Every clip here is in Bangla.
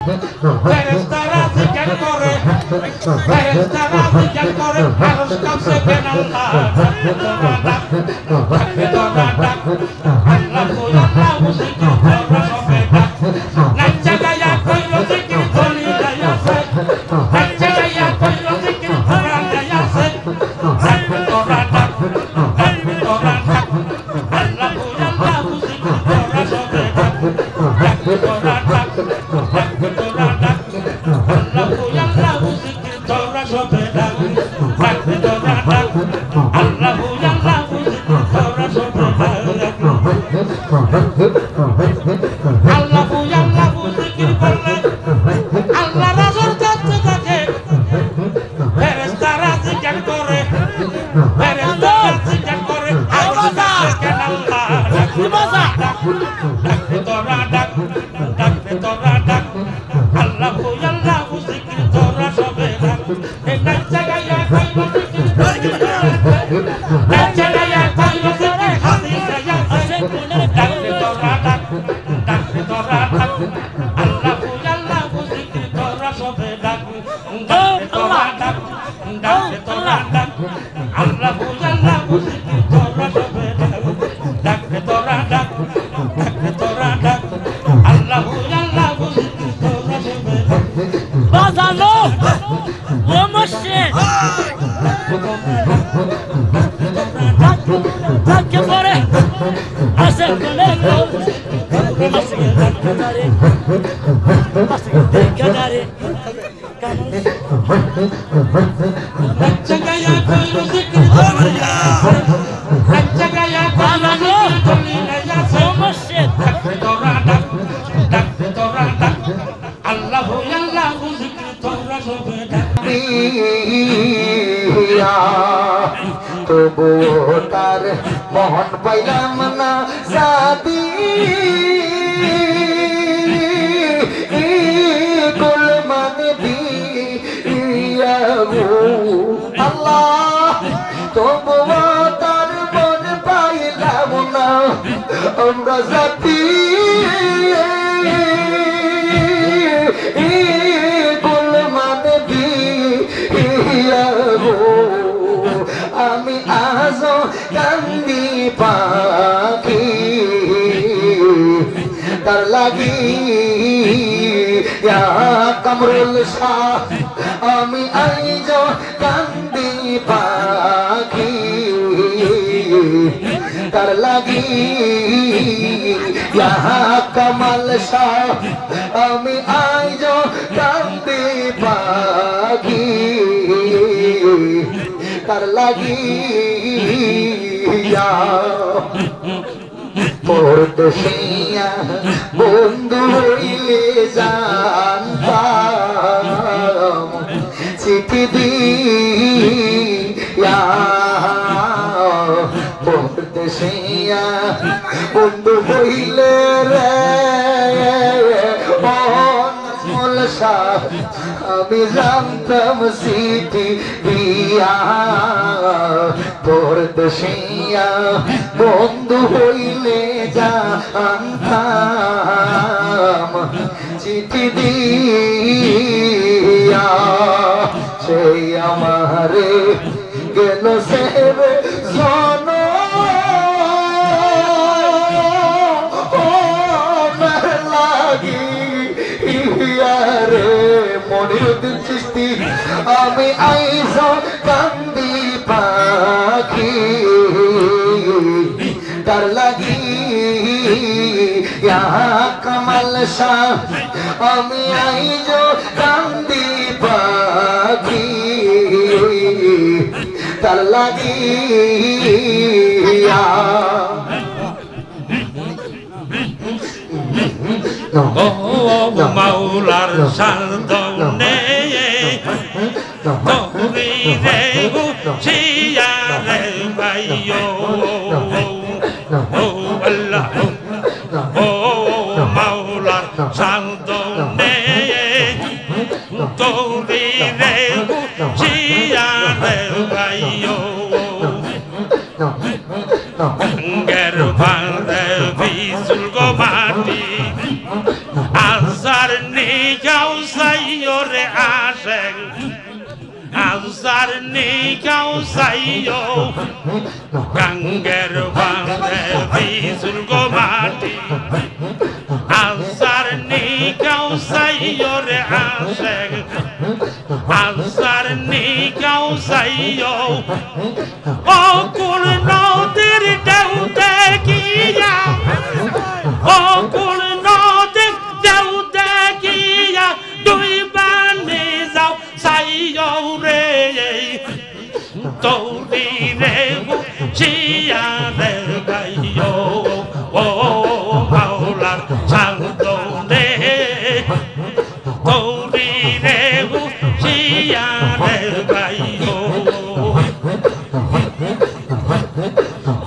ফেরেশতারা জিকির করে ফেরেশতারা জিকির করে আরশ কাঁপছে কেন আল্লাহ তোরা ডাক আল্লাহ আল্লাহ জিকির তোরা সবে ডাক নাচা গায়া কইলো জিকির ধলি গায়াছে নাচা গায়া কইলো জিকির তোরা গায়াছে তোরা ডাক তোরা ডাক আল্লাহ আল্লাহ জিকির তোরা সবে ডাক তোরা ডাক তোরা ডাক আল্লাহ আল্লাহ জিকির তোরা সবে ডাক তোরা ডাক আল্লাহ আল্লাহ জিকির তোরা সবে ডাক আল্লাহ আল্লাহ জিকির করলে আল্লাহ রাসূল কাছে থাকে ফেরেশতারা জিকির করে ফেরেশতারা জিকির করে আওয়াজা কেন আল্লাহ বাজা তোরা ডাক তোরা ডাক আল্লাহ আল্লাহ জিকির তোরা সবে ডাক এই নাচা গায়া কইলো জিকির নাচা গায়া কইলো জিকির হাদিস গায়া আছে ডাক তোরা ডাক তোরা ডাক আল্লাহ আল্লাহ জিকির তোরা সবে ডাক তোরা ডাক তোরা ডাক আল্লাহ আল্লাহ জিকির তোরা সবে ডাক তোরা ডাক তোরা ডাক আল্লাহ আল্লাহ জিকির তোরা সবে বাজালো ও মসজিদ ডাক করে আসে কোনে আসে কানারে আসে কানারে গায়া কইলো জিকির গায়া কইলো জিকির ও মসজিদ তোরা ডাক তোরা ডাক আল্লাহ আল্লাহ জিকির তোরা সবে ডাক তবু তার মোহন পাইলাম না সাথী গোল মানে আল্লাহ তবু তার মন পাইলাম না আমরা সাথী গোল মানে আমি আজ কান্দি পাখি তার লাগি কামরুল শাহ আমি আইজ কান্দি পাখি তার লাগি কমল শাহ আমি আইজ কান্দি পাখি তার লাগিয়া পরদেশিয়া বন্ধু হইলে জানতাম চিঠি দিয়া পরদেশিয়া বন্ধু হইলে রে আমি জানতাম চিঠি দিয়া পরদেশিয়া বন্ধু হইলে জানতাম চিঠি দিয়া সেই আমারে গেল সেবে জন লাগি রে মনিরুদ্দিন চিশতি আমি আইজ কান্দি পাখি তার লাগি কমল শাহ আমি আইজ কান্দি পাখি তার লাগি মাওলার সাধনে তোরে রে ছিয়া রে ভাইও ও আল্লাহ ও মাওলার সাধনে তোরে রে ছিয়া রে ভাইও গের ভাঙে বিশুল গো মাটি আসার নিকা saio re ashek Azar nikau saio Ganger vande visul gomati Azar nikau saio re ashek Azar nikau saio Okul no dir deute kiya Okul no dir deute kiya Dui ban mi zau saio re Tori re gu chia re gaio O paula santo de Tori re gu chia re gaio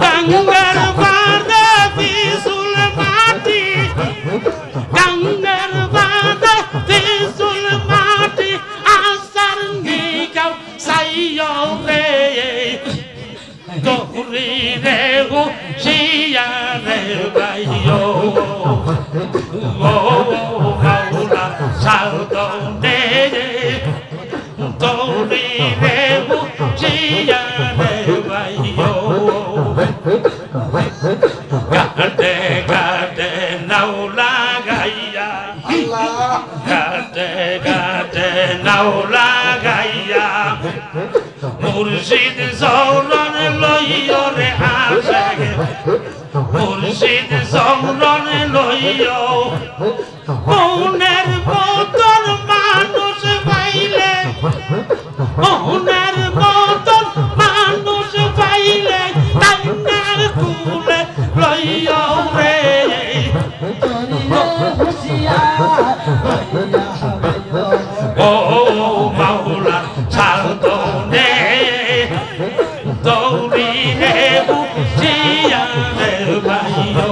Gangar vada visul mati Gangar vada visul mati Asar nikau saio re Tori re gu chia re gaio O paula salto de Tori re gu chia re gaio Gade gade naula gaya Gade gade naula gaya Murshid Zoran loyo re ashek Murshid Zoran loyo Moner motor manush baile Moner motor manush baile Tainer kule loyo re Oh maula salto ne Tori re chia re baio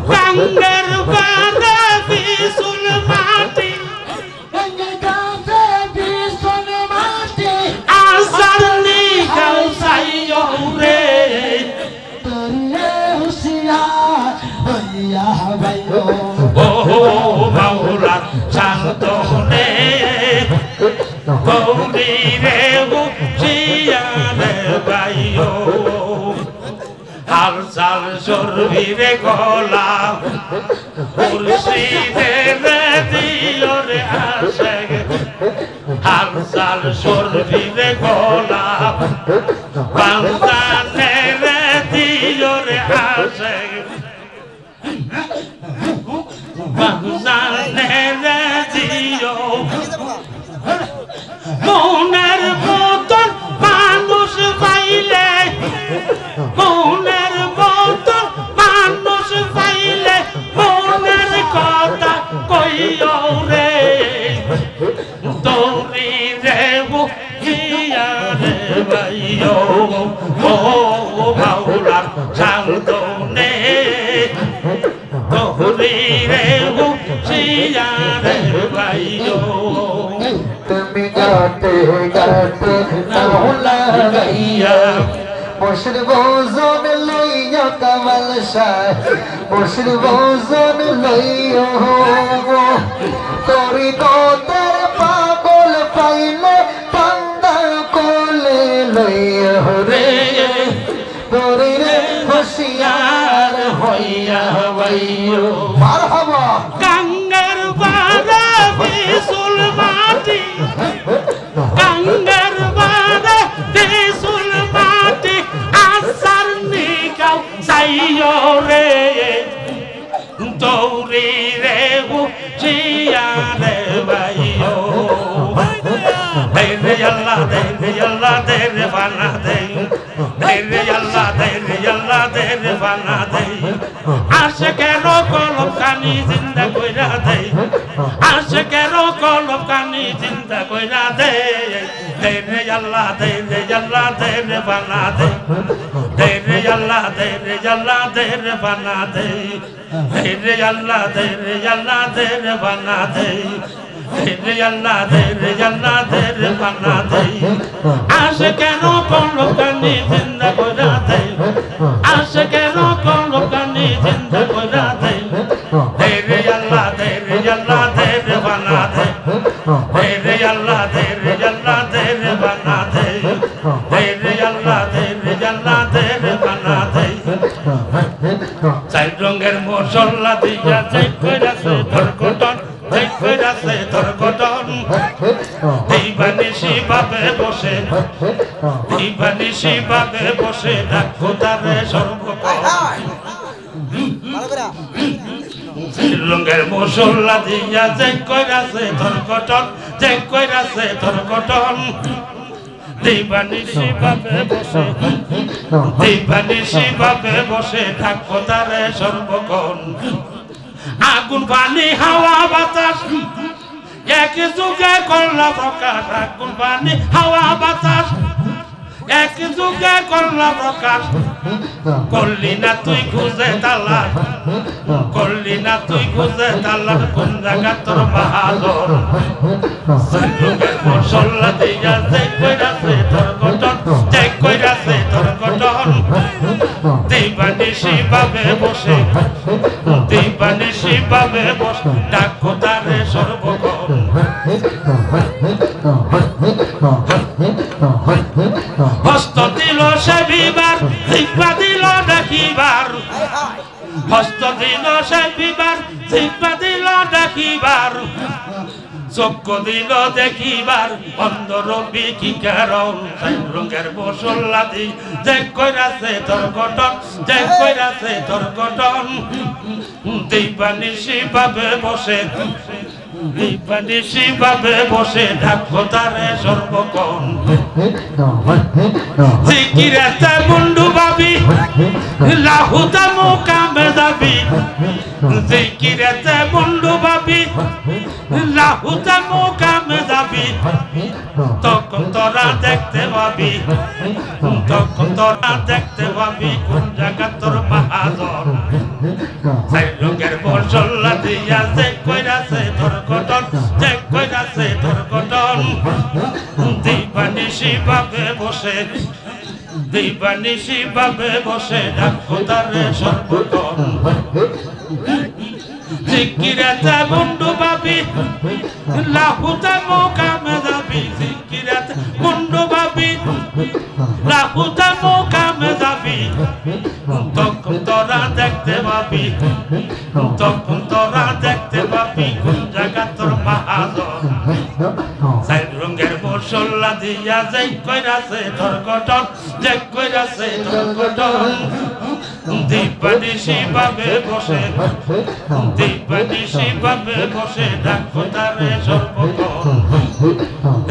Ganger vada visul mati Asar nikau saio re Oh maula santo ne Tori re chia re baio Alzal sorvire gola Urside re dio re ashek Alzal sorvire gola Bandane re dio re ashek Bandane re dio Moner motor manus baile Moner motor manus baile Moner kota koyo re Tori re gu chia re baio O maula santo ne Tori re gu chia re baio তুমি গাতে গাতে নাওলা গাইয়া বসর বজন লইয়া কামাল শাহ বসর বজন লইয়া তোরি তোর পাগল পাইলে পান্দা কোলে লইয়া রে তোরি রে হুশিয়ার হইয়া বাইও মারহাবা Ganger vada visul mati Ganger vada visul mati Asar nikau saio re Tori re gu chia re baio Dere yalla dere fana de Dere yalla dere fana de Ashkero kolop kani zinda koira de Ashkero kolop kani zinda koira de Dere yalla dere fana de Dere yalla dere fana de Dere yalla dere fana de Dere yalla dere fana de Ashkero kolop kani zinda koira de Ashkero kolop kani zinda koira de Dere yalla dere রে বানা দে রে আল্লাহ দে রে আল্লাহ দে রে বানা দে রে আল্লাহ দে রে আল্লাহ দে রে বানা দে চার রঙের মশলা দিয়া চাই কইরাছে তোর কটন চাই কইরাছে তোর কটন দিবানিশি ভাবে বসে দিবানিশি ভাবে বসে ডাকো তারে সর্বকাল রঙের মশলা দিয়া চাই কইরাছে তোর কটন চাই কইরাছে তোর কটন দিবানিশি ভাবে বসে থাকো তারে সর্বক্ষণ আগুন পানি হাওয়া বাতাস এক যুগে করলা প্রকাশ আগুন পানি হাওয়া বাতাস এক যুগে করলা প্রকাশ করলি না তুই খুঁজে তালাশ করলি না তুই খুঁজে তালাশ কোন জায়গা তোর বাহাদুর মশলা দিয়া যে কইরাছে তোর গঠন যে কইরাছে তোর গঠন দিবানিশি ভাবে বসে দিবানিশি ভাবে বসে ডাকো তারে সর্বক্ষণ হস্ত দিল সে বিবার জিহ্বা দিল দেখিবার হস্ত দিল সে বিবার জিহ্বা দিল দেখিবার চক্ষু দিল দেখিবার অন্ধ রবি কি কারণ রঙের মশলা দি যে কইরাছে তোর গঠন যে কইরাছে তোর গঠন দিবানিশি ভাবে বসে দিবানিশি ভাবে বসে ডাকো তারে সর্বক্ষণ জিকিরেতে মুন্ডু ভাবি লাহুতে মুকামে যাবি জিকিরেতে মুন্ডু ভাবি লাহুতে মুকামে যাবি তখন তোরা দেখতে পাবি তখন তোরা দেখতে পাবি কোন জায়গা তোর বাহাদুর চাই রঙের মশলা দিয়া যে কইরাছে তোর গঠন যে কইরাছে তোর গঠন দিবানিশি ভাবে বসে দিবানিশি ভাবে বসে ডাকো তারে সর্বক্ষণ জিকিরেতে মুন্ডু ভাবি লাহুতে মুকামে যাবি জিকিরেতে মুন্ডু ভাবি লাহুতে মুকামে যাবি তখন তোরা দেখতে পাবি তখন তোরা দেখতে পাবি কোন জায়গা তোর বাহাদুর চাই রঙের মশলা দিয়া যে কইরাছে তোর গঠন যে কইরাছে তোর গঠন দিবানিশি ভাবে বসে দিবানিশি ভাবে বসে ডাকো তারে সর্বক্ষণ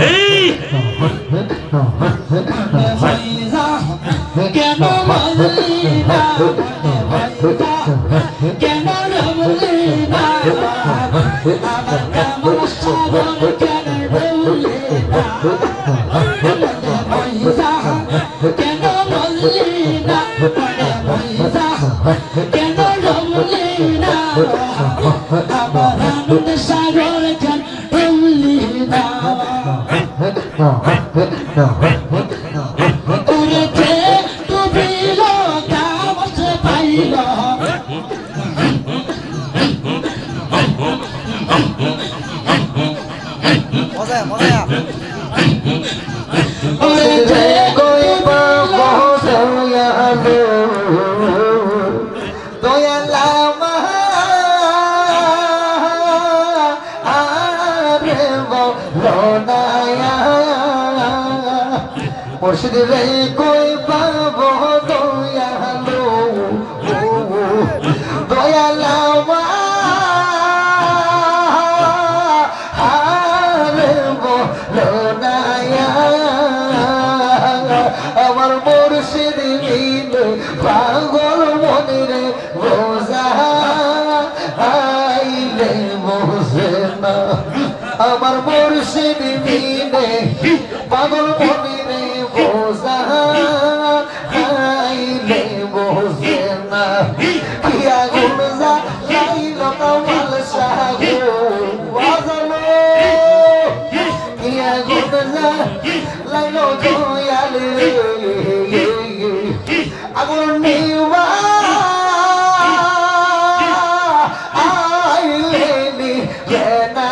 এই কেন বললি না কেন বললি না আমার কেমন সাগর কেন বললি না কেন বললি না কেন বললি না আমার আনন্দ সাগর কেন বললি না উড়েছে ডুবিল কামস পাইল উড়েছে কইবা বসয়ালো দয়ালা আরে বলনায়া মুর্শিদ রে কই পাবো দয়ালো দয়ালা আরে বলনায়া আমার মুর্শিদ মিলে পাগল মনে রে বোঝা আইলে বোঝে না আমার মুর্শিদ মিলে পাগল মনে রে বোঝা আইলে বোঝে না কি আগুন জ্বালাইল কামাল সাগর বাজালো কি আগুন জ্বালাইল দয়াল রে আগুন নিবা আইলে নি না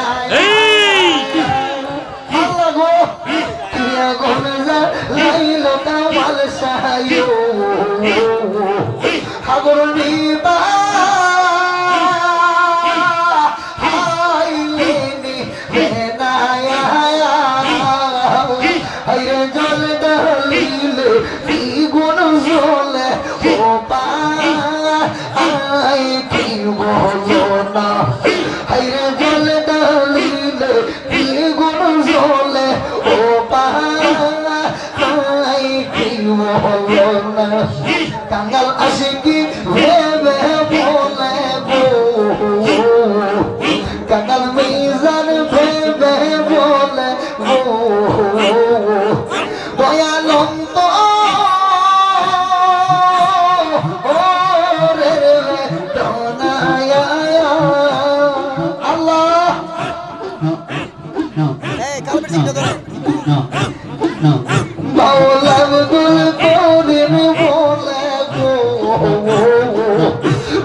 বাউল আব্দুল করিম বলে গো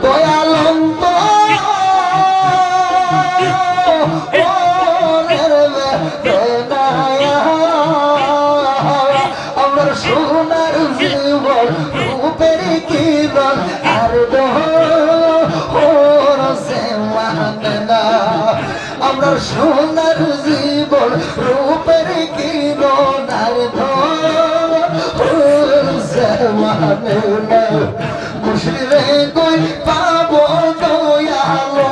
দয়ালম তো আমার সোনার জীবন রূপের কিরণ আর আমরা সোনার জীবন রূপের কিরণ আর মুশিরে কই পাবো দয়ালো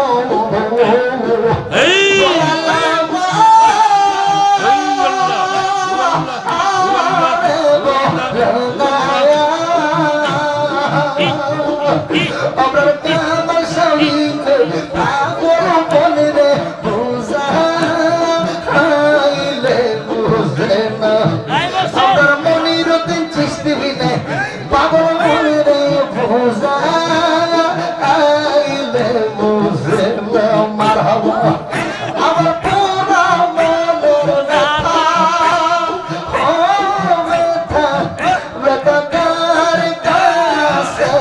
আমরা কামাল সাহিতে পাগল বলে রে বুঝা আইলে বুঝে না আমরা মনির দিন চিস্তি বিনে পাগল বলে রে বুঝা আইলে বুঝে না মারহাবা আমার পুরা মনের ব্যথা ও ব্যথা ব্যথা কার কাছে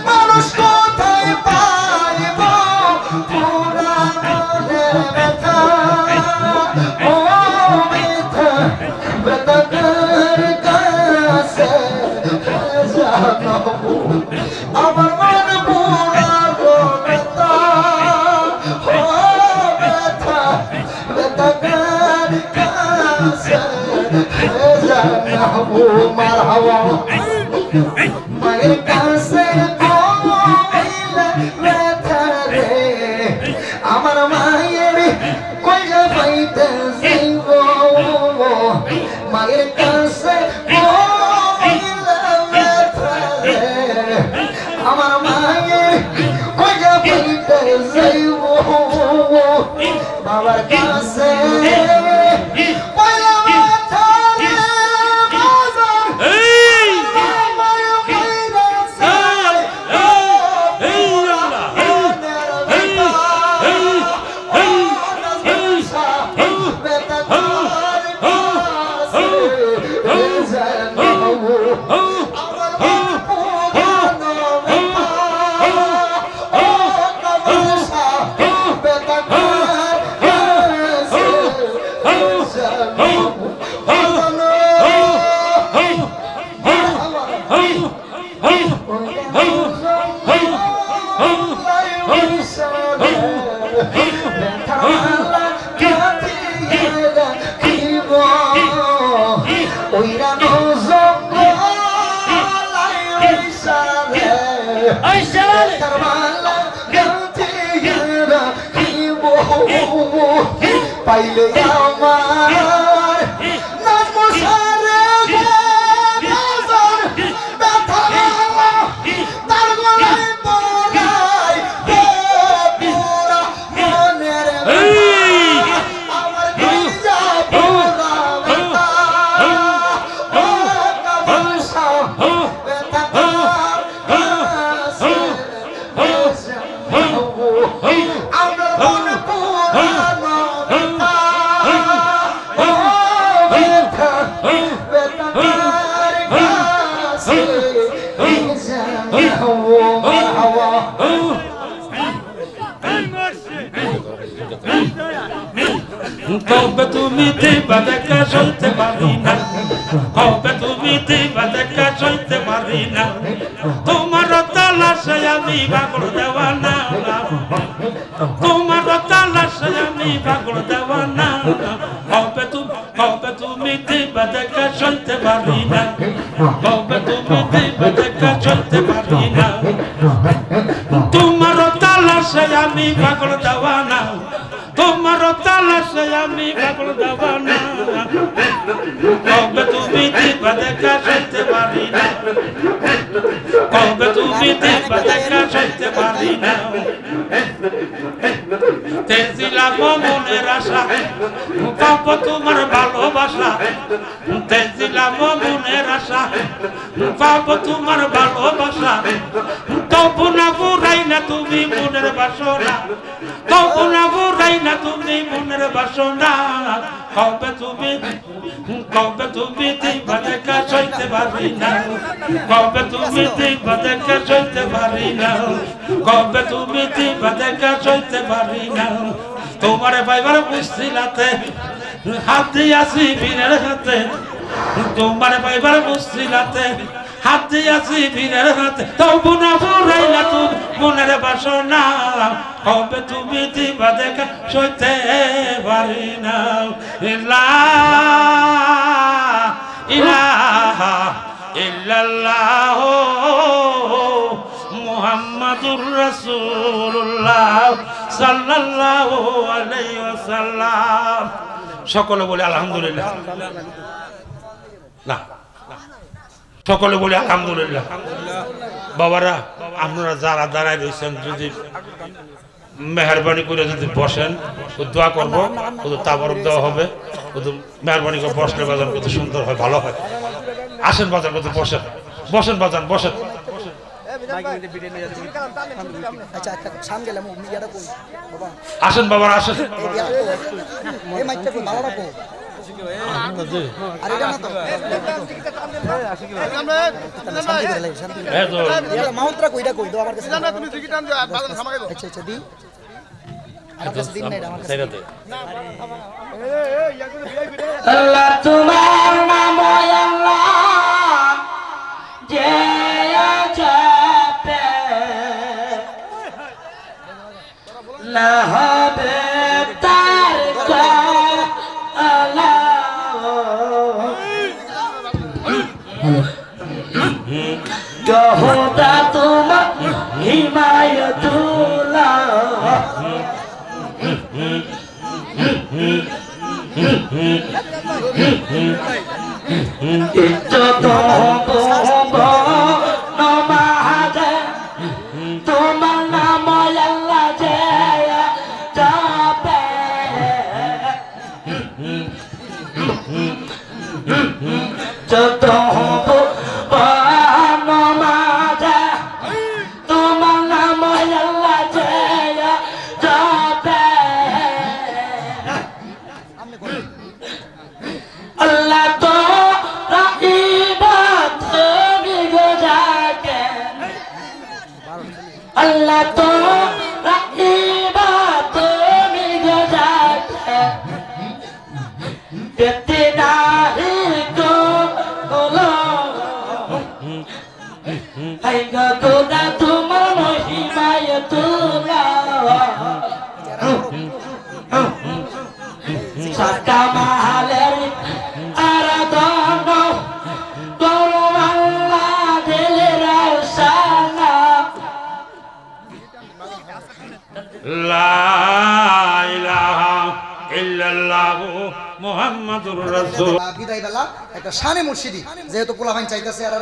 মানুষ কোথায় পাইব পুরা মনের ব্যথা ও ব্যথা ব্যথা কার কাছে জানাবো আমার মন পুরা ব্যথা ও ব্যথা ব্যথা কার কাছে জানাবো মারহাবা মায়ের কাছে ব্যথা রে আমার মায়ের কইয়া পাইতে যাইব মায়ের কাছে ব্যথা রে আমার মায়ের কইয়া পাইতে যাইব বাবার কাছে পাইলে আমার নাজমুল সারে ব্যথা তার গলায় পড়াই পুরা মনের আমার কইজা পুরা ব্যথা ও কাবসা ব্যথা কাছে আমার মন পুরা কবে তুমি দিবা দেখা সইতে পারি না কবে তুমি দিবা দেখা সইতে পারি না তোমার তালাশে আমি পাগল দেওয়ানা তোমার তালাশে আমি পাগল দেওয়ানা কবে তুমি দিবা দেখা সইতে পারি না কবে তুমি দিবা দেখা সইতে পারি না তোমার তালাশে আমি পাগল দেওয়ানা তোমার তোমার তালাশে আমি পাগল দেওয়ানা কবে তুমি দিবা দেখা সইতে পারি না কবে তুমি দিবা দেখা সইতে পারি না তেজিলাম মনের আশা কবে তোমার ভালোবাসা তেজিলাম মনের আশা কবে তোমার ভালোবাসা তবু না বুড়াই না তুমি মনের বাসনা তবু না বুড়াই না তুমি মনের বাসনা কবে তুমি দিবা দেখা সইতে পারি না কবে তুমি দিবা দেখা সইতে পারি না কবে তুমি দিবা দেখা সইতে পারি না তোমার পাইবার মুশকিলাতে হাত দিয়াছি বীরের হাতে তোমার পাইবার মুশকিলাতে হাত দিয়াছি বীরের হাতে তবু না বুড়াইলা তুমি মনের বাসনা কবে তুমি দিবা দেখা সইতে পারি না ইলাহা ইল্লাল্লাহ মুহাম্মাদুর রাসূলুল্লাহ সাল্লাল্লাহু আলাইহি ওয়াসাল্লাম সকলে বলে আলহামদুলিল্লাহ না সকলে বলে আলহামদুলিল্লাহ বাবারা আপনারা যারা দাঁড়ায় রয়েছেন যদি মেহরবানি করে যদি বসেন দোয়া করবো তাবরক দেওয়া হবে মেহরবানি করে বসলে বাজান কত সুন্দর হয় ভালো হয় আসেন বাজান কত বসেন বসেন বাজান বসেন আসেন বাবার আসেন আল্লাহ তোমার নাম আল্লাহ যে না হবে তার জহদা তোমার হিমায়তুল্লাহ ইজ্জত নমাজ তোমার নাম আল্লাহ যে যাবে যত নমাজ তোমার নাম আল্লাহ যে যাবে আল্লাহ তো আল্লাহ তো তুমি গোজাতে দেখতে নাহি গোলো হাই গোদা তোমার মহিমায়তুল্লাহ সাকা মাহালের আরাধন করো আল্লাহ দিলের আশানা লা ইলাহা ইল্লাল্লাহু মুহাম্মাদুর রাসূল বিদায় বেলা একটা শানে মুর্শিদি যেহেতু পোলাপাইন চাইতেছে আর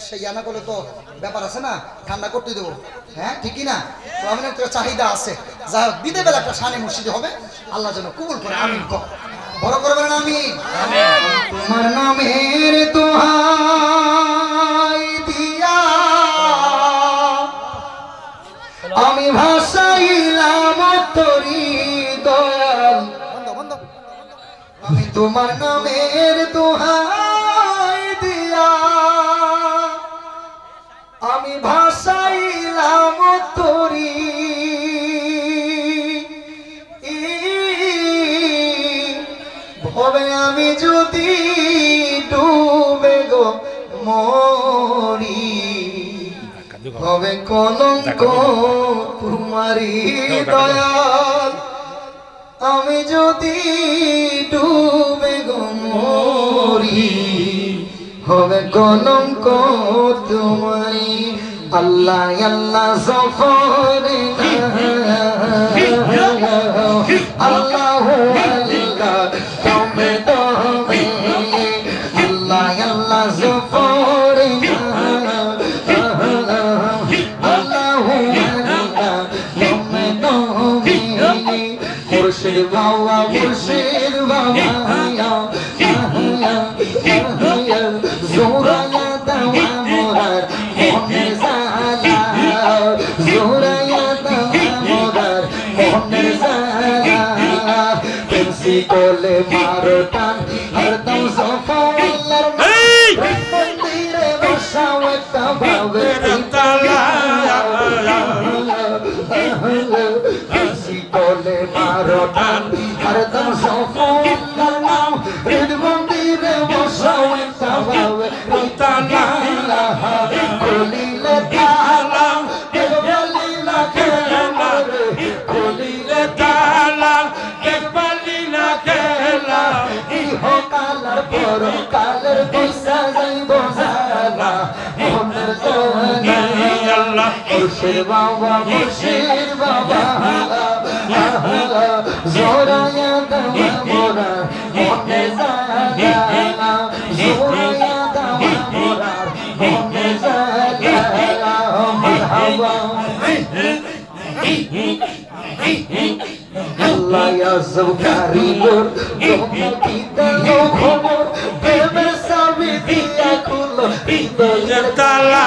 সেই আনা করলে তো ব্যাপার আছে না ঠান্ডা করতে দেবো হ্যাঁ ঠিকই না পোলাপাইনের তো চাহিদা আছে যা বিদায় বেলা একটা শানে মুর্শিদি হবে আল্লাহ যেন কবুল করে আমিন কর বড় করে বলেন আমিন তোমার নামের দোহাই দিয়া আমি ভাসাইলাম তোরি দয়াল আমি তোমার নামের দোহাই দিয়া আমি ভাসাইলাম তোরি ভবে আমি যদি ডুবে গো মরি হবে কলঙ্ক তোমারি দয়াল আমি যদি ডুবে গো মরি হবে কলঙ্ক তোমারি আল্লাহ আল্লাহ সফরে আল্লাহ তুমি তুমি আল্লাহ আল্লাহ জোরে মুর্শিদ বাবা মুর্শিদ বাবা জোরায়া দাওয়া মোরার মনের জালা জোরায়া দাওয়া মোরার মনের জালা পেন্সি কোলে মারো টান হরদম সফলার মন্দিরে বসাও একটা ভাবের তালা বলে মারো টান হরদম সফলার নাম হৃদ মন্দিরে বসাও একটা ভাবের তালা খুলিলে তালা বলিলা খেলা খুলিলে তালা বলিলা খেলা ইহ কালার পর কালের পয়সা যাইব জালা মনের জালা মুর্শিদ বাবা মুর্শিদ বাবা জোরায়া দাওয়া মোরা মনে জালা জোরায়া দাওয়া মোরা মনে জালা মারহাবা আল্লাহ ইয়া সবকারিগর তোমরা কি দাও খবর প্রেমের চাবি দিয়া খুলো হৃদয়ের তালা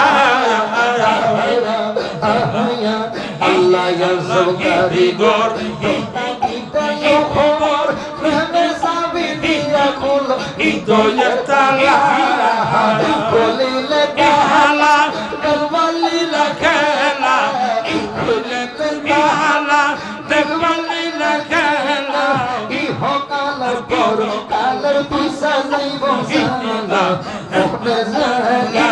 আল্লাহ ইয়া সবকারিগর তোমরা কি দাও খবর প্রেমের চাবি দিয়া খুলো হৃদয়ের তালা খুলিলে তালা গলবালিলা খেলা খুলিলে তালা দেখবালিলা খেলা ইহ কালার পর কালার পয়সা যাইব জালা মনে জালা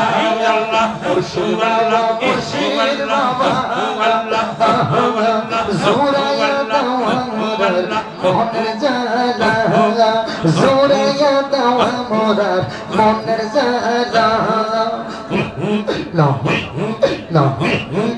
আল্লাহ মুর্শিদ আল্লাহ মুর্শিদ বাবা আল্লাহ জোরায়া দাওয়া মোরার মনের জালা জোরায়া দাওয়া মোরার মনের জালা লা লা লা লা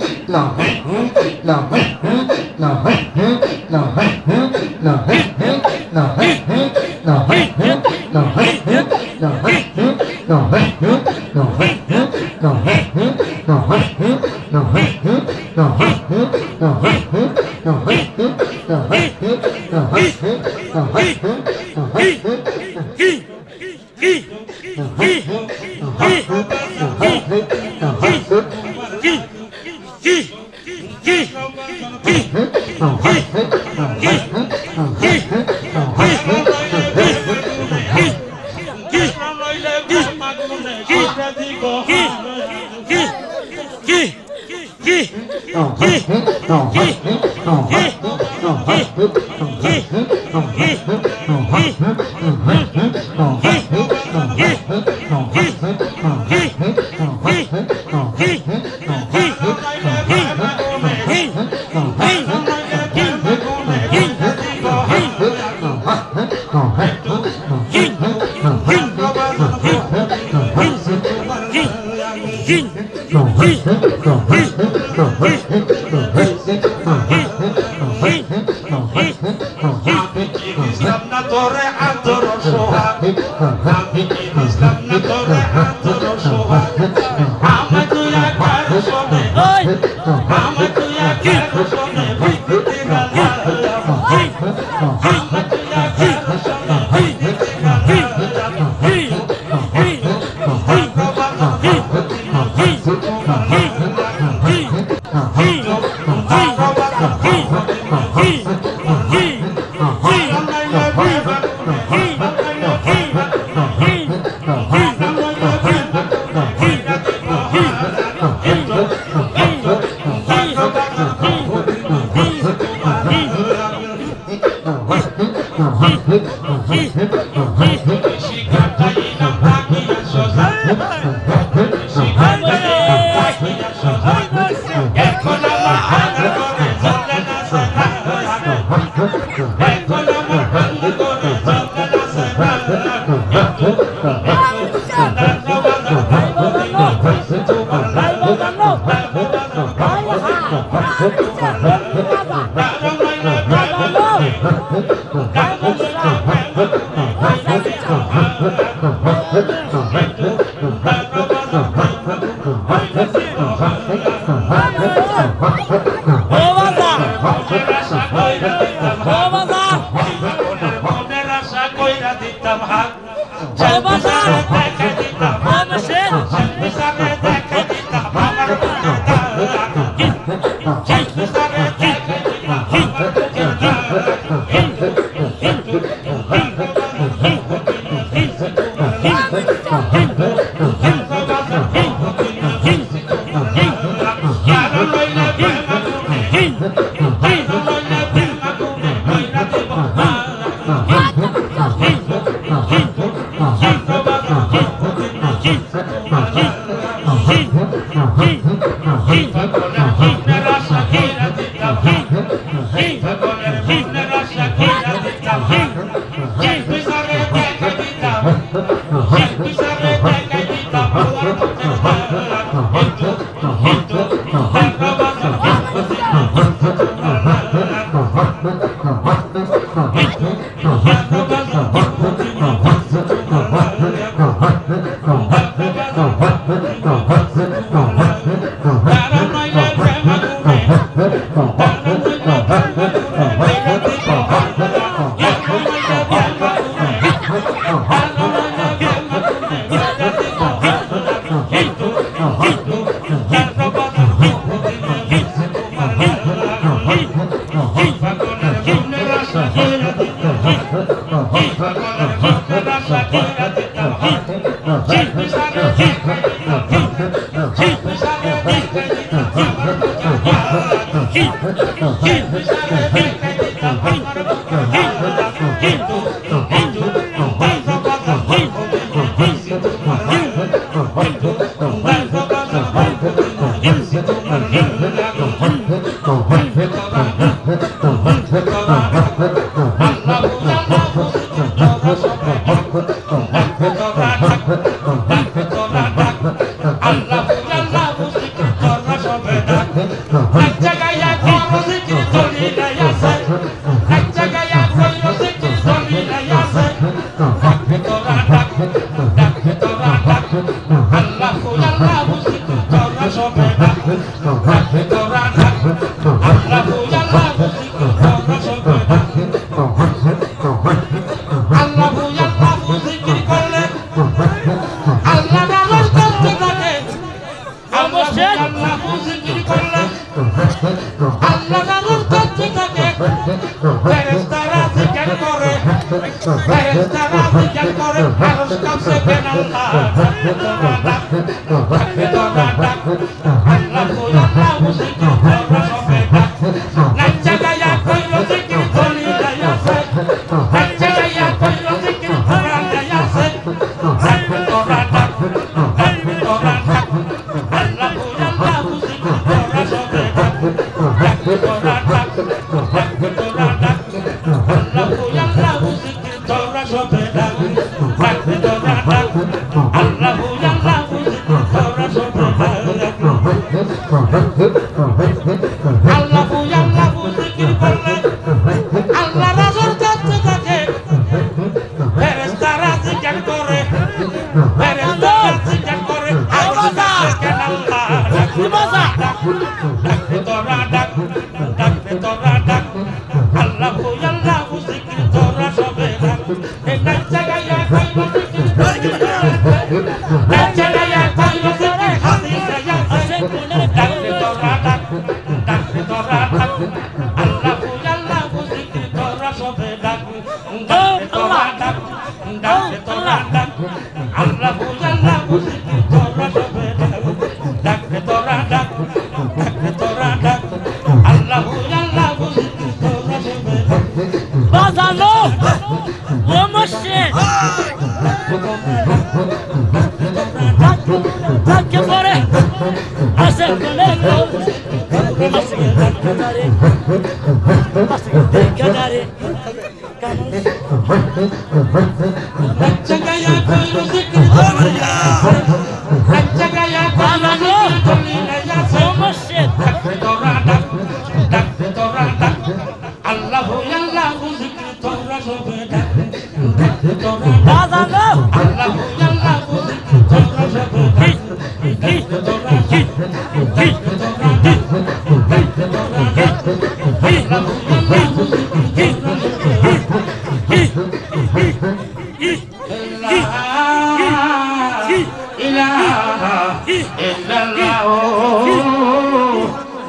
বাজানো আল্লাহ আল্লাহ তোরা সকলে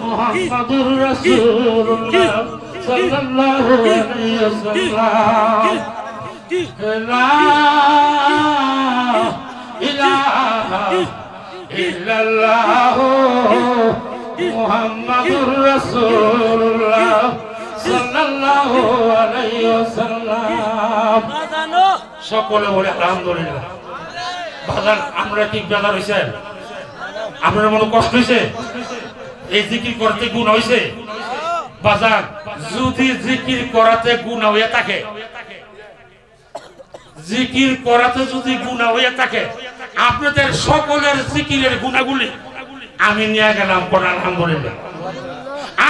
মুহাম্মাদুর রাসূলুল্লাহ সাল্লাল্লাহু আলাইহি ওয়াসাল্লাম লা ইলাহা ইল্লাল্লাহ মুহাম্মাদুর রাসূলুল্লাহ সাল্লাল্লাহু আলাইহি ওয়াসাল্লাম সকলে বলে আলহামদুলিল্লাহ। বাজার আমরা ঠিক বাজার হইছেন, আপনার মনে কষ্ট হইছে? এই জিকির করতে গুণ হইছে? বাজার যদি জিকির করাতে গুনাহ হয়ে থাকে, জিকির করাতে যদি গুনাহ হয়ে থাকে, আপনাদের সকলের জিকিরের গুনাহগুলি আমি নিয়ে গেলাম কোন আলহামদুলিল্লাহ।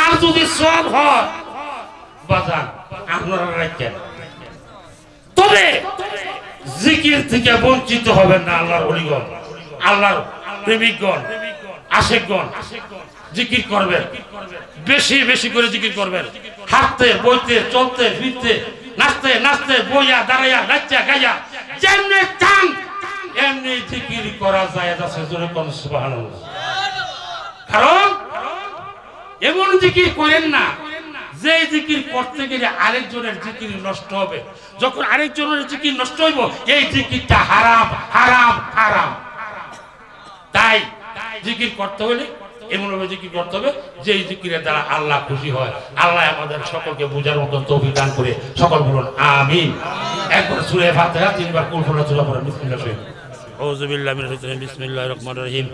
আর যদি সব হয় বাজার আপনারা রাখেন, তবে জিকির থেকে বঞ্চিত হবেন না। আল্লাহর ওলিগণ, আল্লাহর প্রেমিকগণ, আশিকগণ জিকির করবেন, বেশি বেশি করে জিকির করবেন। হাঁটতে বইতে চলতে ফিরতে নাচতে নাচতে বইয়া দাঁড়াইয়া নাচা গাইয়া যেমনি চান এমনি জিকির করা যায়। সুবহানাল্লাহ। কারণ এমন জিকির করেন না যে জিকির করতে গেলে আরেকজনের জিকির নষ্ট হবে। যখন আরেকজনের জিকির নষ্ট হইব এই জিকিরটা হারাম হারাম হারাম। তাই জিকির করতে হলে এমনভাবে জিকির করতে হবে যে জিকিরের দ্বারা আল্লাহ খুশি হয়। আল্লাহ আমাদের সকলকে বোঝার মতন তৌফিক দান করে। সকল বলুন আমিন। একবার সূরা ফাতিহা তিনবার কুল পড়া সূরা পড়া। বিসমিল্লাহ। আউযু বিল্লাহি মিনাশ শাইতানির রাজিম। বিসমিল্লাহির রহমানির রহিম।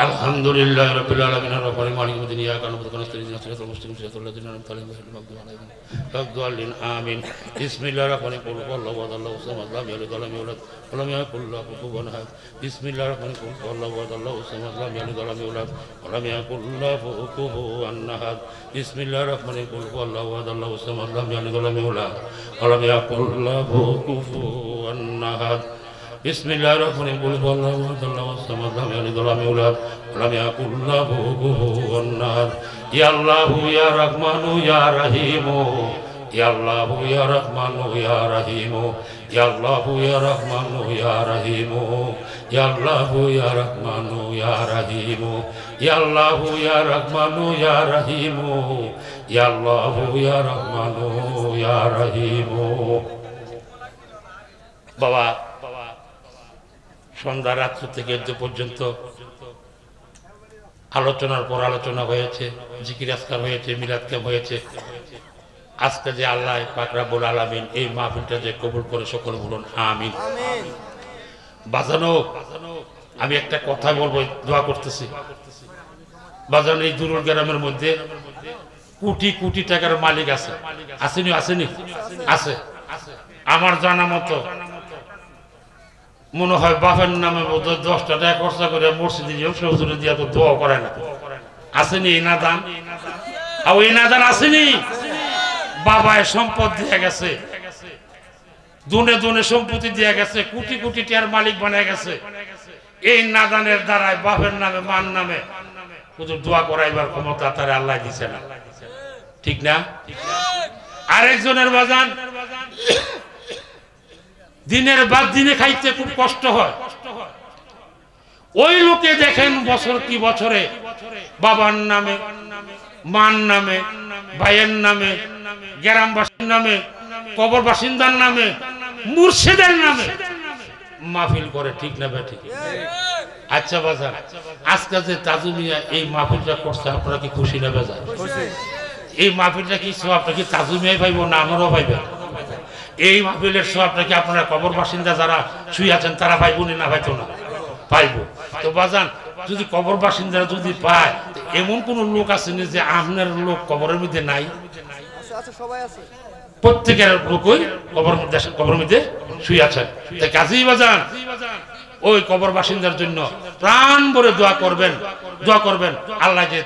আলহামদুলিল্লাহি রাব্বিল আলামিন আর-রাহমানির রহিম মালিকিদ ইয়াকা না'বুদু ওয়া নাস্তাঈনু ইহদিনাস সিরাতাল মুস্তাকিম সিরাতাল লাযিনা আন'আমতা আলাইহিম গায়রিল মাগদুবি আলাইহিম ওয়ালাদ-দাল্লিন আমিন। বিসমিল্লাহির রহমানির রহিম। কুল হুয়াল্লাহু আহাদ আল্লাহু সামাদ লাম ইয়ালিদ ওয়া লাম ইউলাদ ওয়া লাম ইয়াকুল লাহু কুফুওয়ান আহাদ। বিসমিল্লাহির রহমানির রহিম। কুল হুয়াল্লাহু আহাদ আল্লাহু সামাদ লাম ইয়ালিদ ওয়া লাম ইউলাদ ওয়া লাম ইয়াকুল লাহু কুফুওয়ান আহাদ। বিসমিল্লাহির রহমানির রহিম। কুল হুয়াল্লাহু আহাদ আল্লাহু সামাদ লাম ইয়ালিদ ওয়া লাম ইউলাদ ওয়া লাম ইয়াকুল লাহু কুফুওয়ান আহাদ। বিসমিল্লাহির রহমানির রহিম। কুল হুয়াল্লাহু আহাদ আল্লাহু সামাদ লাম ইয়ালিদ ওয়া লাম ইউলাদ ওয়া লাম ইয়াকুল লাহু কুফুওয়ান আহাদ। ইয়া আল্লাহু ইয়া রাহমানু ইয়া রাহিমু, ইয়া আল্লাহু ইয়া রাহমানু ইয়া রাহিমু, ইয়া আল্লাহু ইয়া রাহমানু ইয়া রাহিমু, ইয়া আল্লাহু ইয়া রাহমানু ইয়া রাহিমু, ইয়া আল্লাহু ইয়া রাহমানু ইয়া রাহিমু, ইয়া আল্লাহু ইয়া রাহমানু ইয়া রাহিমু। বাবা সন্ধ্যা রাত্র থেকে পর্যন্ত আলোচনার পর আলোচনা হয়েছে, জিকির আজকার হয়েছে, মিলাদ ক্যাম্প হয়েছে। আজকে যে আল্লাহ পাক রব্বুল আলামিন এই মাহফিলটা যে কবুল করে সকল বলুন আমিন। বাজানো আমি একটা কথা বলবো, দোয়া করতেছি। বাজানো এই দুরুল গ্রামের মধ্যে কোটি কোটি টাকার মালিক আছে, আসেনি? আসেনি? আছে। আমার জানা মতো মনে হয় বাপের নামে 10টা টাকা খরচা করে মসজিদে হুজুরে দিয়া তো দোয়া করে না। আসেনি এই নাদান? আর ওই নাদান আসেনি? বাবায় সম্পদ দিয়ে গেছে, দুনে দুনে সম্পত্তি দিয়ে গেছে, কোটি কোটি টাকার মালিক বানিয়ে গেছে। এই নাদানের দ্বারাই বাপের নামে মান নামে হুজুর দোয়া করাইবার ক্ষমতা তারে আল্লাহ দিছে না। ঠিক না? আরেকজনের বাজান দিনের বাদ দিনে খাইতে খুব কষ্ট হয়। ওই লোকে দেখেন বছর কি বছরে বাবার নামে, মান নামে, ভাইয়ের নামে, গ্রামবাসীর নামে, কবর বাসিন্দার নামে, মুর্শিদের নামে মাহফিল করে। ঠিক না বেঠিক? আচ্ছা বাজার, আজকে যে তাজু মিয়া এই মাহফিলটা করছে আপনারা কি খুশি না বেজার? এই মাহফিলটা কি সবটা কি তাজু মিয়াই পাইব না আমারও পাইবে? এই মাহফিলের সবটা কি আপনারা কবর বাসিন্দা যারা শুয়ে আছেন তারা পাইব না? পাইতো না? পাইব। তো বাজান যদি কবর বাসিন্দারা যদি পায়, এমন কোন লোক আছে না যে আপনার লোক কবরের মধ্যে নাই? প্রত্যেকের লোকই কবরের মধ্যে শুয়ে আছেন। তাই কাজেই বাজান ওই কবর বাসিন্দার জন্য প্রাণ ভরে দোয়া করবেন, দোয়া করবেন আল্লাহ যে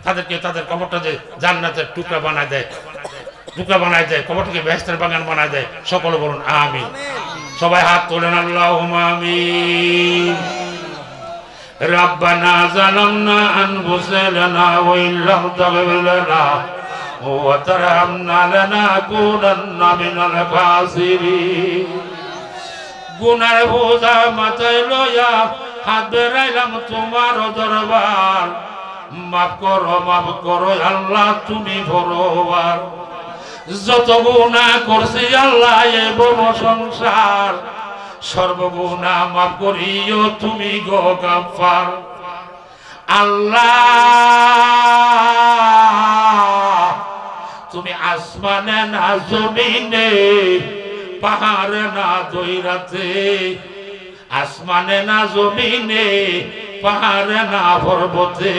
তাদেরকে তাদের কবরটা যে জান্নাতের টুকরা বানায় দেয়। টুকরা বানায় দেয়, কবরটাকে বেহেশতের বাগান বানায় দেয়। সকলে বলুন আমিন। সবাই হাত তোলেন আল্লাহুম্মা আমিন। রব্বানা যালামনা আনফুসানা ওয়া ইল্লাম তাগফির লানা ওয়া তারহামনা লানাকুনান্না মিনাল খাসিরিন। গুনার বোঝা মাথায় লইয়া হাত বেড়াইলাম তোমার দরবার, মাফ করো আল্লাহ তুমি বড়বার। যত গুনাহ করছি আল্লাহ এ বড় সংসার, সর্বগুনা মাফ করিও তুমি গো গাফফার। আল্লাহ তুমি আসমানে না জমিনে, পাহাড়ে না দৈরাতে, আসমানে না জমিনে, পাহাড়ে না পর্বতে,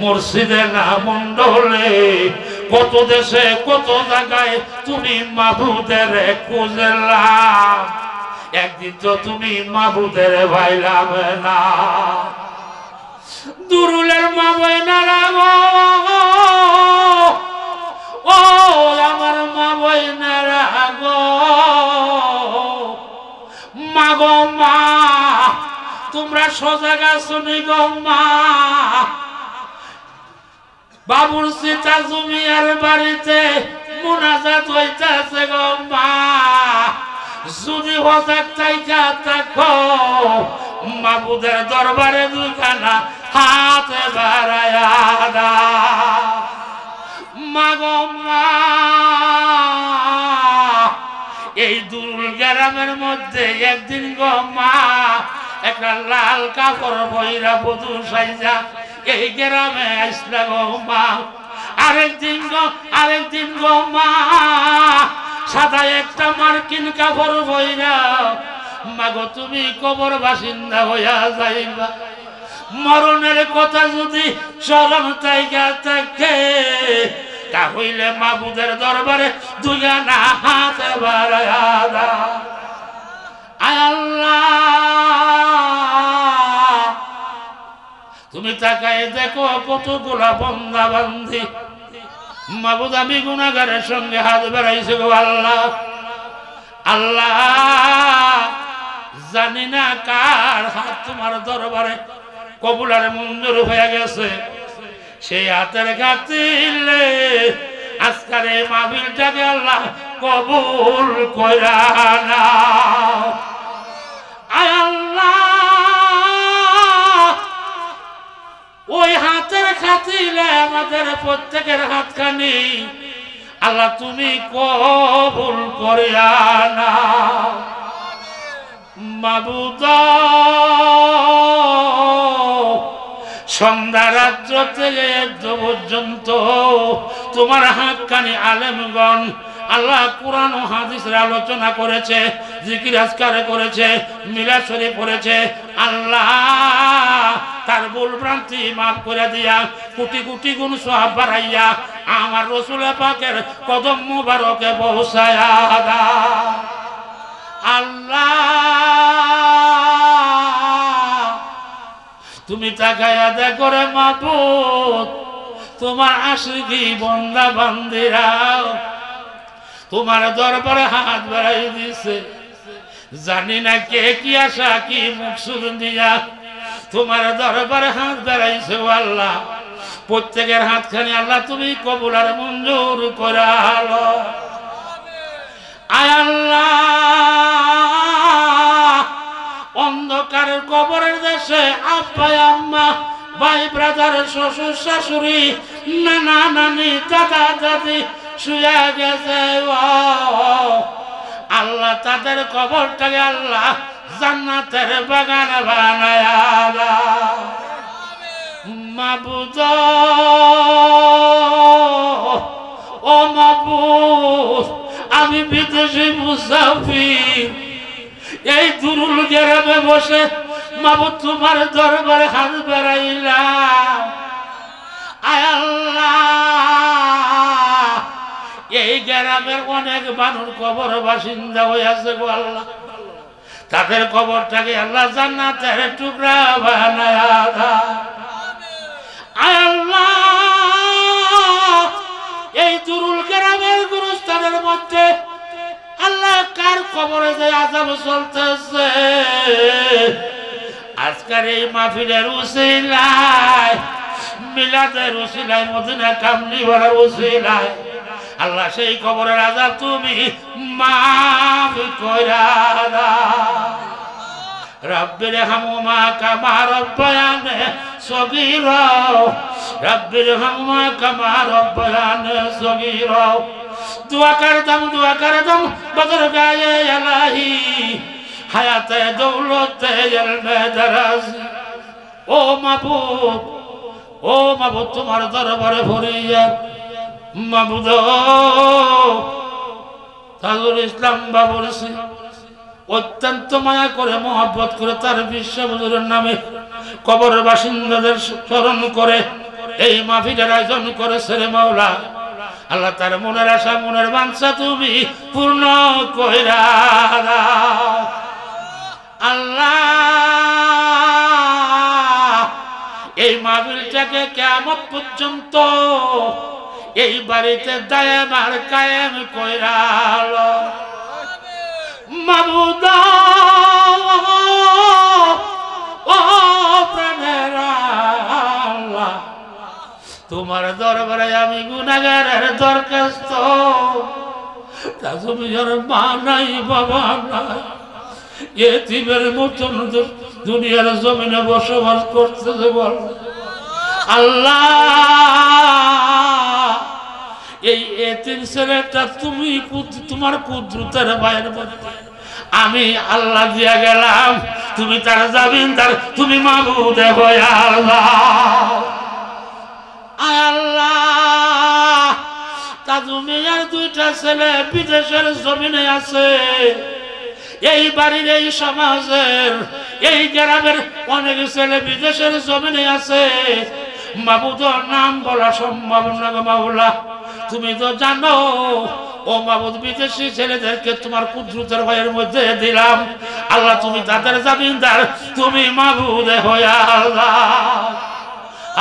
মসজিদে না মন্ডলে, কত দেশে কত জায়গায় তুমি মাবুদের খুঁজলাম, একদিন তো তুমি মাবুদের ভাইলাম না। দুরুলের মা বইনারা গো, ও আমার মা বইনারা গো, মা গো মা তোমরা সজাগা শুনি গো মা। বাবুর সীতা জমিয়ার বাড়িতে মুনাজাত হইতাছে গো মা। যদি হঠাৎ চাইকা থাকো মাবুদের দরবারে দুখানা হাতে বাড়ায়া দাও মা গো মা। এই দুরুল গ্রামের মধ্যে একদিন গো মা একটা লাল কাপড় বইরা বধূ সাইজা এই গ্রামে আসলা গো মা। আরেকদিন গো মা সাদা একটা মার্কিন কাপড় বইরা মা গো তুমি কবর বাসিন্দা হইয়া যাইবা। মরণের কথা যদি স্মরণ থাইকা থাকে তাহলে মাবুদের দরবারে দুইখানা হাতে বাড়ায়া দাও। আয় আল্লাহ তুমি তাকায় দেখো কতগুলা বন্দা বান্ধি মাবুদ আমি গুনাহগারের সঙ্গে হাত বাড়াইছে গো আল্লাহ। আল্লাহ জানি না কার হাত তোমার দরবারে কবুল আর মঞ্জুর হয়ে গেছে, সেই হাতের খাতিরে আজকের এই মাহফিলটাকে আল্লাহ কবুল কইরা নাও। আয় আল্লাহ ওই হাতের খাতিরে আমাদের প্রত্যেকের হাতখানি আল্লাহ তুমি কবুল করিয়া নাও। মাবুদ সন্ধ্যা রাত্র থেকে একদম পর্যন্ত তোমার হাতখানি আলেমগণ আল্লাহ কুরআন ও হাদিসের আলোচনা করেছে, জিকির আজকার করেছে, মিলাদ শরীফ পড়েছে। আল্লাহ তার ভুল ভ্রান্তি মাফ করে দিয়া কোটি কোটি গুণ সওয়াব বাড়াইয়া আমার রাসূল পাকের কদম মুবারকে পৌঁছায়া দাও। আল্লাহ তুমি তাকায়া দেখো রে মাবুদ তোমার আশিকি বন্দা বান্দিরাও তোমার দরবারে হাত বাড়াই দিছে। জানি না কে কি আশা কি মুকসুদ দিয়া তোমার দরবারে হাত বাড়াইছে আল্লাহ। প্রত্যেকের হাতখানি আল্লাহ তুমি কবুল আর মঞ্জুর করা হলো। আয় আল্লাহ অন্ধকারের কবরের দেশে আব্বা আম্মা ভাই ব্রাদার শ্বশুর শাশুড়ি নানা নানি দাদা দাদি শুয়ে গেছে আল্লাহ তাদের কবরটাকে আল্লাহ জান্নাতের বাগান বানায়া দাও। মাবুদ ও মাবুদ আমি বিদেশি মুসাফির এই দুরুল গ্রামে বসে মাবুদ তোমার দরবারে হাত বাড়াইলাম। আয় আল্লাহ এই গ্রামের অনেক মানুষ কবর বাসিন্দা হয়ে আছে গো আল্লাহ, তাদের কবরটাকে আল্লাহ জান্নাতের টুকরা বানায়া দাও। আয় আল্লাহ এই দুরুল গ্রামের গুরু চলতেছে আজকের এই মাহফিলের উসিলায় মিলাদের উসিলায় মদিনা কামলিওয়ালার উসিলায় আল্লাহ সেই কবরের আযাব তুমি মাফ কইরা দাও রব্বির হামুমা কামা রব্বায়ানে সগীরা রব্বির হামুমা কামা রব্বায়ানে সগীরা दुआ करदम बदर गाये इलाही हयाते दौलते इल्मे दराज ओ माबूद तुम्हार दरबारे फरियाद माबूद তাজুল ইসলাম বাবুর অত্যন্ত মায়া করে মহব্বত করে তার বিশ্ব হুজুরের নামে কবরের বাসিন্দাদের স্মরণ করে এই মাহফিলের আয়োজন করেছে রে মাওলা আল্লাহ তার মনের আশা মনের বাঞ্ছা তুমি পূর্ণ কইরা দাও আল্লাহ এই মাহফিলটাকে কিয়ামত পর্যন্ত এই বাড়িতে দায়েম আর কায়েম কইরা লো মাবুদ ও প্রাণের আল্লাহ তোমার দরবারে আমি গুনাহগারের দরখাস্ত তুমি যার মা নাই বাবা নাই এতিমের মতন দুনিয়ার জমিনে বসবাস করতেছে বল আল্লাহ এই এতিম ছেলেটা তুমি তোমার কুদরতের বাইরে আমি আল্লাহ দিয়া গেলাম তুমি তার জামিনদার তুমি মাবুদ হয়ে আল্লাহ আল্লাহ তাজু মিয়ার দুইটা ছেলে বিদেশের জমিনে আছে এই বাড়ির এই সমাজের এই গ্রামের অনেক ছেলে বিদেশের জমিনে আছে মাবুদ নাম বলা সম্ভব না গো মাওলা তুমি তো জানো ও মাবুদ বিদেশি ছেলেদেরকে তোমার কুদরতের ভয়ের মধ্যে দিলাম আল্লাহ তুমি তাদের জামিনদার তুমি মাবুদ হয়ে আল্লাহ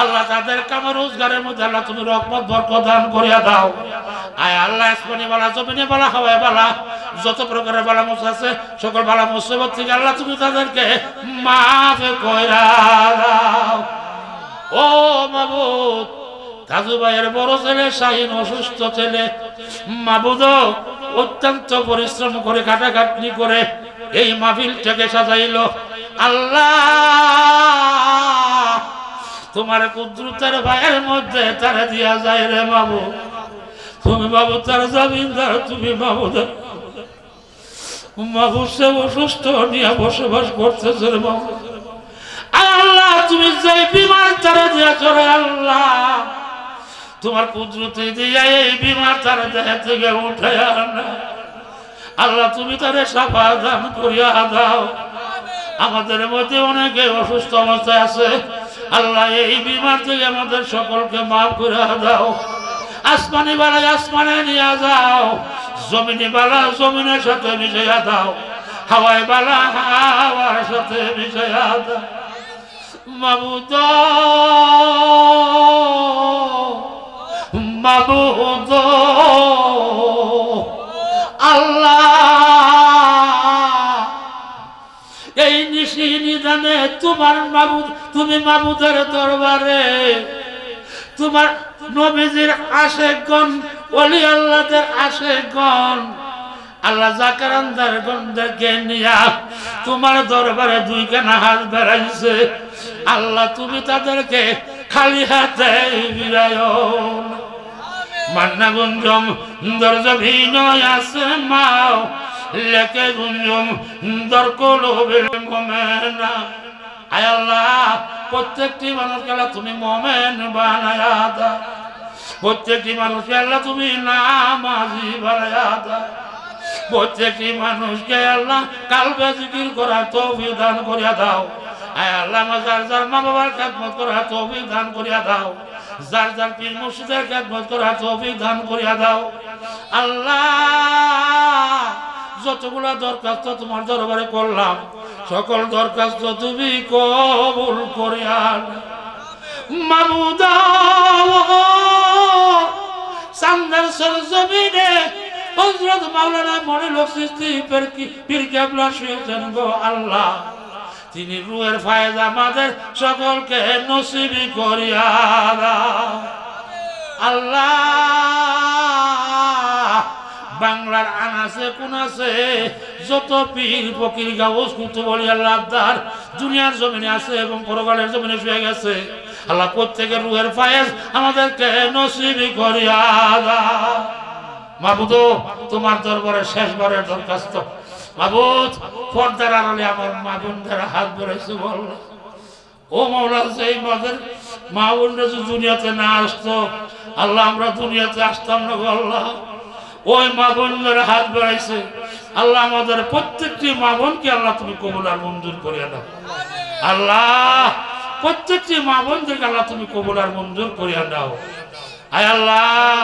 আল্লাহ তাদের কাম রোজগারের মধ্যে আল্লাহ তুমি রহমত বরকত দান করিয়া দাও আয় আল্লাহ আসমানি বালা জমিনে বালা হাওয়ায় বালা যত প্রকারের বালা মুসিবত আছে সকল বালা মুসিবত থেকে আল্লাহ তুমি তাদেরকে মাফ কইরা দাও ও মাবুদ তাজু ভাইয়ের বড় ছেলে শাহিন অসুস্থ ছেলে মাবুদ অত্যন্ত পরিশ্রম করে খাটাখাটনি করে এই মাহফিলটাকে সাজাইল আল্লাহ তোমার কুদরতের ভাইয়ের মধ্যে তারা দিয়া যায় রে বাবু তুমি বাবু তার জামিনদার তুমি মাবুদ মাবু সে অসুস্থ নিয়ে বসবাস করতেছে রে বাবু আল্লাহ তুমি যে বিমার তারা দিয়েছ রে আল্লাহ তোমার কুদরতে দিয়া এই বিমার তারা দেহ থেকে উঠে আনা আল্লাহ তুমি তারে সাফা দান করিয়া দাও আমাদের মধ্যে অনেকে অসুস্থ অবস্থায় আছে আল্লাহ এই বিমার থেকে আমাদের সকলকে মাফ করে দাও আসমানি বালা আসমানে নিয়ে যাও জমিনি বালা জমিনের সাথে মিশিয়ে দাও হাওয়ায় বালা হাওয়ার সাথে মিশিয়ে দাও মাবুদ মাবুদ আল্লাহ এই নিশি নিদানে তোমার মাবুদ তুমি মাবুদের দরবারে তোমার নবীজির আশেকগণ ওলি আল্লাহদের আশেকগণ আল্লাহ জাকারানদার গণদেরকে নিয়া তোমার দরবারে দুইখানা হাত বেড়াইছে আল্লাহ তুমি তাদেরকে খালি হাতে বিরায়ো মান্না গুঞ্জম দরজা ভিনয় আছে মাও লেকে গুঞ্জম দরকলো বেলমেনা আয় আল্লাহ প্রত্যেকটি মানুষকে আল্লাহ তুমি মোমেন বানায়া দাও প্রত্যেকটি মানুষকে আল্লাহ তুমি নামাজি বানায়া দাও প্রত্যেকটি মানুষকে আল্লাহ কালবে জিকির করার তৌফিক দান করিয়া দাও আয় আল্লাহ যার যার মা বাবার খেদমত করার তৌফিক দান করিয়া দাও যার যার পীর মুর্শিদের খেদমত করার তৌফিক দান করিয়া দাও আল্লাহ যতগুলা দরখাস্ত তোমার দরবারে করলাম সকল দরখাস্ত তুমি কবুল করিয়া মাবুদ সান্দার সরজমিনে হযরত মাওলানা মনিরুল চিশতি পীর কেবলা শুয়েছেন গো আল্লাহ, তিনি রুহের ফায়েজ আমাদের সকলকে নসিবি করিয়া দাও আল্লাহ। বাংলার আনাসে কুনাসে যত পীর ফকির গাউস কুতুব ওলি আল্লাহ দার দুনিয়ার জমিনে আছে এবং পরকালের জমিনে শুয়ে গেছে, আল্লাহ প্রত্যেকের রুহের ফায়েজ আমাদেরকে নসিবি করিয়া দাও। মাবুদ, তোমার দরবারে শেষবারের দরখাস্ত, মাবুদ পর্দার আড়ালে আমার মা বোনদের হাত ধরেছে বল, ও মাওলা সেই মাদের মা বোনরা যে দুনিয়াতে না আসতো আল্লাহ আমরা দুনিয়াতে আসতাম না গো আল্লাহ। ওই মা বোনদের হাত বাড়াইছে আল্লাহ, আমাদের প্রত্যেকটি মা বোনকে আল্লাহ তুমি কবুল আর মঞ্জুর করিয়া দাও আল্লাহ। প্রত্যেকটি মা বোনদেরকে আল্লাহ তুমি কবুল আর মঞ্জুর করিয়া দাও। আয় আল্লাহ,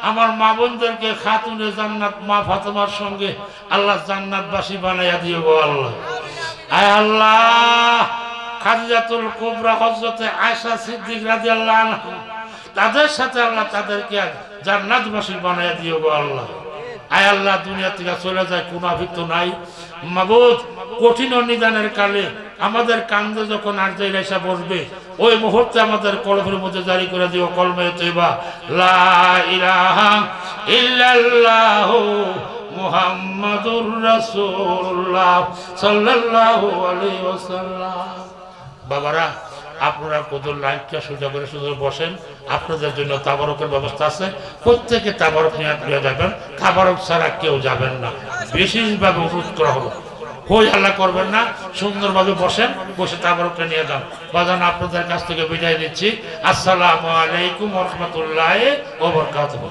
আমার মা বোনদেরকে খাতুনে জান্নাত মা ফাতেমার সঙ্গে আল্লাহ জান্নাতবাসী বানাইয়া দিও গো আল্লাহ। আয় আল্লাহ, খাদিজাতুল কুবরা হযরতে আয়েশা সিদ্দিক রাদিয়াল্লাহু আনহা তাদের সাথে আল্লাহ তাদেরকে জান্নাতবাসী বানাইয়া দিও গো আল্লাহ। আয় আল্লাহ, দুনিয়া থেকে চলে যায় কোনো আফিত নাই মাবুদ। কঠিন নিদানের কালে আমাদের কান্দে যখন আরজাইল এসে বসবে ওই মুহূর্তে আমাদের কলমের মধ্যে জারি করে দিও কলমে তৈবা লা ইলাহা ইল্লাল্লাহু মুহাম্মাদুর রাসূলুল্লাহ সাল্লাল্লাহু আলাইহি ওয়াসাল্লাম। বাবারা, আপনারা কত লাইটটা সোজা করে সোজা বসেন, আপনাদের জন্য তাবারকের ব্যবস্থা আছে, প্রত্যেকে তাবারক নিয়ে যাবেন, তাবারক ছাড়া কেউ যাবেন না, বিশেষভাবে অনুরোধ করা হলো। হই হাল্লা করবেন না, সুন্দরভাবে বসেন, বসে তাবারকটা নিয়ে যান। বাজান আপনাদের কাছ থেকে বিদায় নিচ্ছি। আসসালামু আলাইকুম ওয়া রাহমাতুল্লাহি ওয়া বারাকাতুহু।